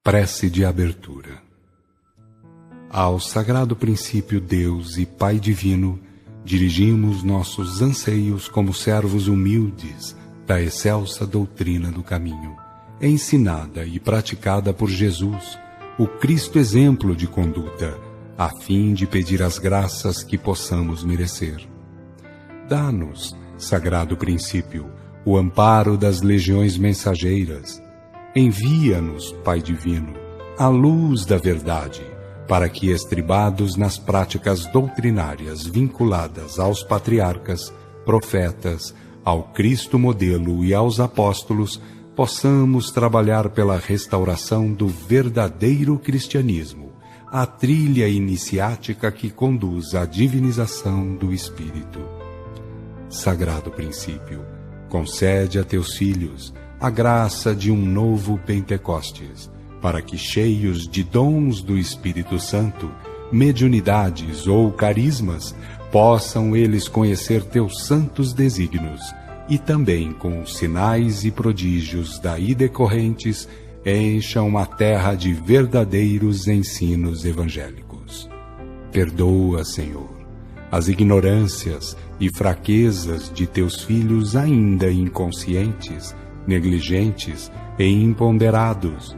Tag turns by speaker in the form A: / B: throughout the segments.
A: Prece de abertura. Ao sagrado princípio Deus e Pai divino, dirigimos nossos anseios como servos humildes da excelsa doutrina do caminho, ensinada e praticada por Jesus, o Cristo exemplo de conduta, a fim de pedir as graças que possamos merecer. Dá-nos, sagrado princípio, o amparo das legiões mensageiras. Envia-nos, Pai divino, a luz da verdade, para que, estribados nas práticas doutrinárias vinculadas aos patriarcas, profetas, ao Cristo modelo e aos apóstolos, possamos trabalhar pela restauração do verdadeiro cristianismo, a trilha iniciática que conduz à divinização do Espírito. Sagrado princípio, concede a teus filhos a graça de um novo Pentecostes, para que, cheios de dons do Espírito Santo, mediunidades ou carismas, possam eles conhecer teus santos desígnios e também, com os sinais e prodígios daí decorrentes, encham a terra de verdadeiros ensinos evangélicos. Perdoa, Senhor, as ignorâncias e fraquezas de teus filhos ainda inconscientes, negligentes e imponderados.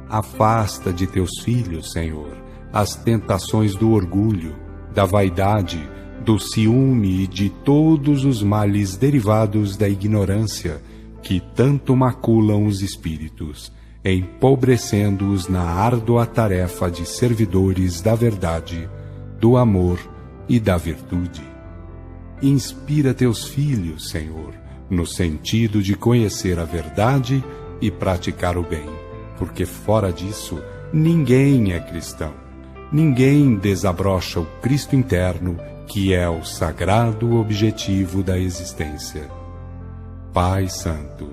A: Afasta de teus filhos, Senhor, as tentações do orgulho, da vaidade, do ciúme e de todos os males derivados da ignorância que tanto maculam os espíritos, empobrecendo-os na árdua tarefa de servidores da verdade, do amor e da virtude. Inspira teus filhos, Senhor, no sentido de conhecer a verdade e praticar o bem, porque fora disso ninguém é cristão. Ninguém desabrocha o Cristo interno, que é o sagrado objetivo da existência. Pai Santo,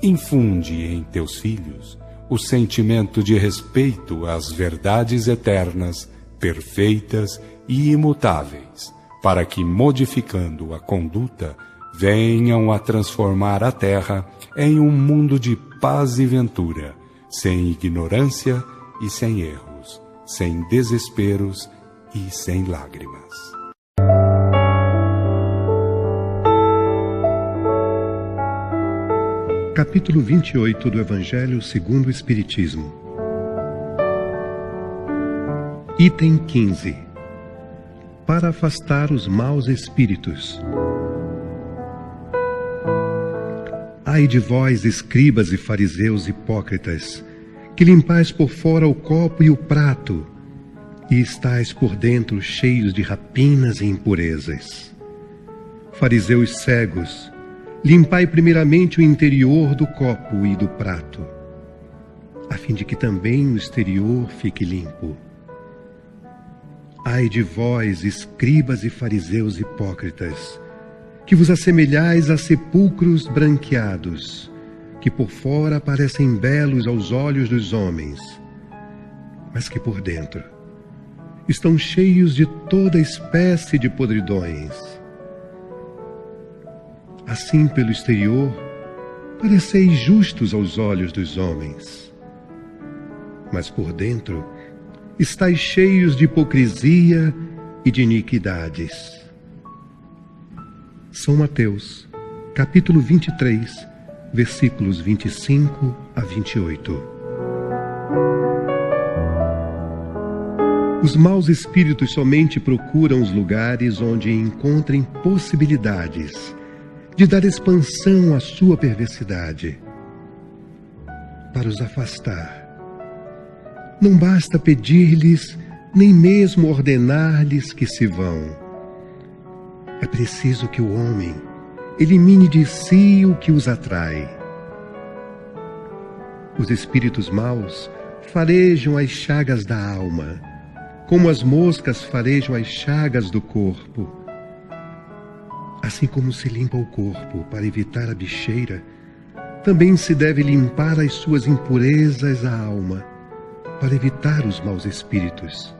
A: infunde em teus filhos o sentimento de respeito às verdades eternas, perfeitas e imutáveis, para que, modificando a conduta, venham a transformar a terra em um mundo de paz e ventura, sem ignorância e sem erros, sem desesperos e sem lágrimas.
B: Capítulo 28 do Evangelho segundo o Espiritismo. Item 15. Para afastar os maus espíritos. Ai de vós, escribas e fariseus hipócritas, que limpais por fora o copo e o prato, e estáis por dentro cheios de rapinas e impurezas. Fariseus cegos, limpai primeiramente o interior do copo e do prato, a fim de que também o exterior fique limpo. Ai de vós, escribas e fariseus hipócritas, que vos assemelhais a sepulcros branqueados, que por fora parecem belos aos olhos dos homens, mas que por dentro estão cheios de toda espécie de podridões. Assim, pelo exterior, pareceis justos aos olhos dos homens, mas por dentro estáis cheios de hipocrisia e de iniquidades. São Mateus, capítulo 23, versículos 25 a 28. Os maus espíritos somente procuram os lugares onde encontrem possibilidades de dar expansão à sua perversidade. Para os afastar, não basta pedir-lhes, nem mesmo ordenar-lhes que se vão. É preciso que o homem elimine de si o que os atrai. Os espíritos maus farejam as chagas da alma, como as moscas farejam as chagas do corpo. Assim como se limpa o corpo para evitar a bicheira, também se deve limpar as suas impurezas à alma, para evitar os maus espíritos.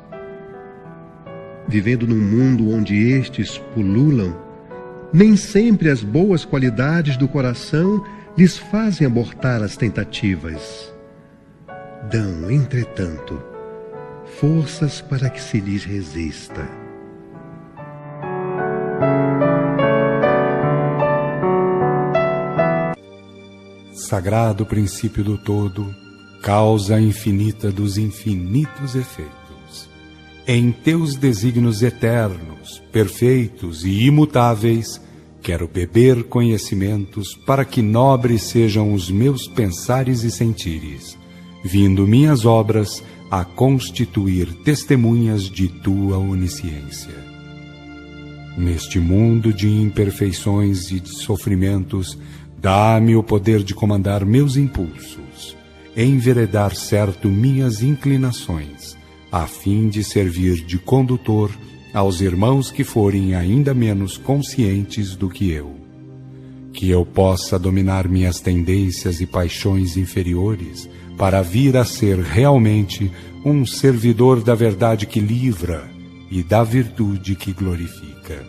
B: Vivendo num mundo onde estes pululam, nem sempre as boas qualidades do coração lhes fazem abortar as tentativas. dão, entretanto, forças para que se lhes resista.
A: Sagrado princípio do todo, causa infinita dos infinitos efeitos, em teus desígnios eternos, perfeitos e imutáveis, quero beber conhecimentos para que nobres sejam os meus pensares e sentires, vindo minhas obras a constituir testemunhas de tua onisciência. Neste mundo de imperfeições e de sofrimentos, dá-me o poder de comandar meus impulsos, enveredar certo minhas inclinações, a fim de servir de condutor aos irmãos que forem ainda menos conscientes do que eu. Que eu possa dominar minhas tendências e paixões inferiores para vir a ser realmente um servidor da verdade que livra e da virtude que glorifica.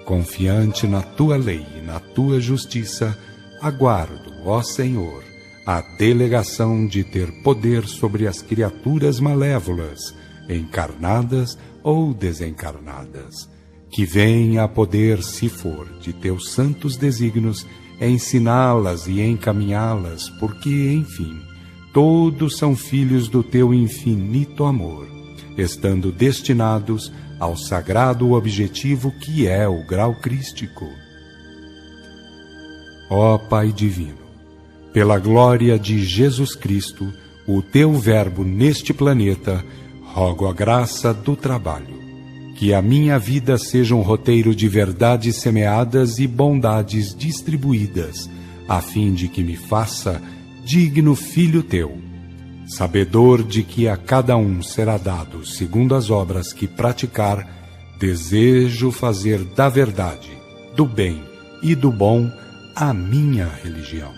A: Confiante na tua lei e na tua justiça, aguardo, ó Senhor, a delegação de ter poder sobre as criaturas malévolas, encarnadas ou desencarnadas, que venha a poder, se for de teus santos desígnios, ensiná-las e encaminhá-las, porque, enfim, todos são filhos do teu infinito amor, estando destinados ao sagrado objetivo que é o grau crístico. Ó Pai Divino, pela glória de Jesus Cristo, o teu Verbo neste planeta, rogo a graça do trabalho, que a minha vida seja um roteiro de verdades semeadas e bondades distribuídas, a fim de que me faça digno filho teu, sabedor de que a cada um será dado segundo as obras que praticar. Desejo fazer da verdade, do bem e do bom a minha religião.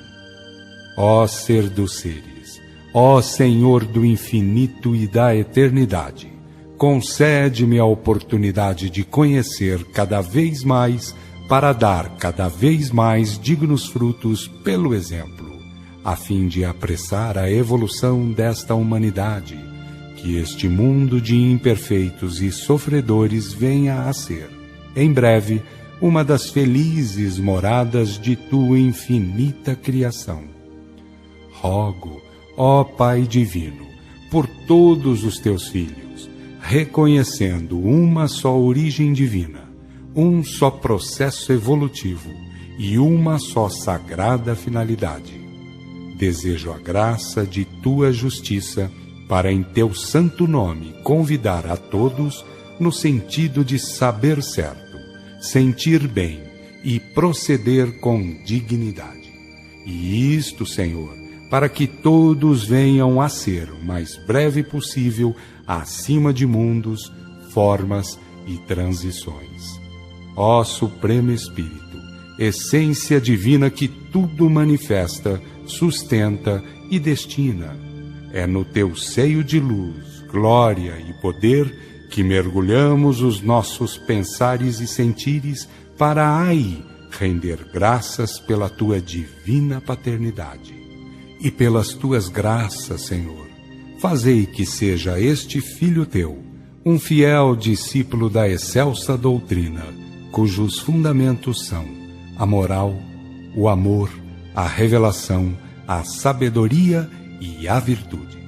A: Ó Ser dos seres, ó Senhor do infinito e da eternidade, concede-me a oportunidade de conhecer cada vez mais para dar cada vez mais dignos frutos pelo exemplo, a fim de apressar a evolução desta humanidade, que este mundo de imperfeitos e sofredores venha a ser, em breve, uma das felizes moradas de tua infinita criação. Rogo, ó Pai Divino, por todos os teus filhos, reconhecendo uma só origem divina, um só processo evolutivo e uma só sagrada finalidade. Desejo a graça de tua justiça para em teu santo nome convidar a todos no sentido de saber certo, sentir bem e proceder com dignidade. E isto, Senhor, para que todos venham a ser o mais breve possível acima de mundos, formas e transições. Ó Supremo Espírito, essência divina que tudo manifesta, sustenta e destina, é no teu seio de luz, glória e poder que mergulhamos os nossos pensares e sentires para aí render graças pela tua divina paternidade. E pelas tuas graças, Senhor, fazei que seja este filho teu um fiel discípulo da excelsa doutrina, cujos fundamentos são a moral, o amor, a revelação, a sabedoria e a virtude.